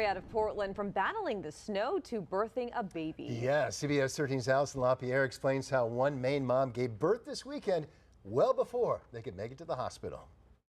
story out of Portland, from battling the snow to birthing a baby. Yeah, CBS 13's Allison LaPierre explains how one Maine mom gave birth this weekend well before they could make it to the hospital.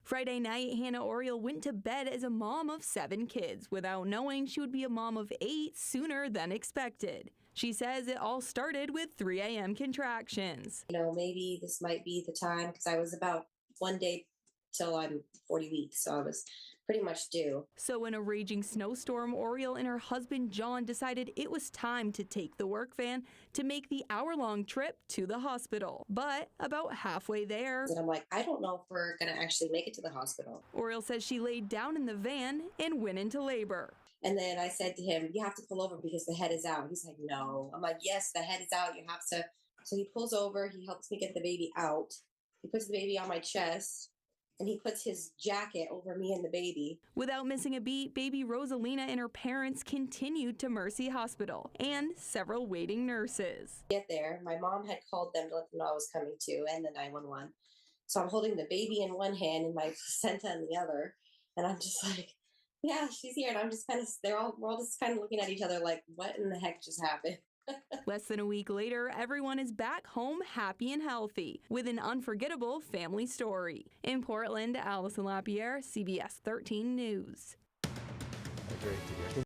Friday night, Hannah Oriole went to bed as a mom of 7 kids without knowing she would be a mom of 8 sooner than expected. She says it all started with 3 a.m. contractions. Maybe this might be the time, because I was about 1 day till I'm 40 weeks, so I was pretty much due. So in a raging snowstorm, Oriole and her husband John decided it was time to take the work van to make the hour-long trip to the hospital. But about halfway there, And I'm like, I don't know if we're going to actually make it to the hospital. Oriole says she laid down in the van and went into labor. And then I said to him, you have to pull over because the head is out. He's like, no. I'm like, yes, the head is out. You have to. So he pulls over. He helps me get the baby out. He puts the baby on my chest, and he puts his jacket over me and the baby. Without missing a beat, baby Rosalina and her parents continued to Mercy Hospital and several waiting nurses. Get there. My mom had called them to let them know I was coming too, and the 911. So I'm holding the baby in one hand and my placenta in the other. And I'm just like, yeah, she's here. And I'm just kind of, we're all just kind of looking at each other like, what in the heck just happened? Less than a week later, everyone is back home happy and healthy with an unforgettable family story. In Portland, Allison LaPierre, CBS 13 News. Great to hear.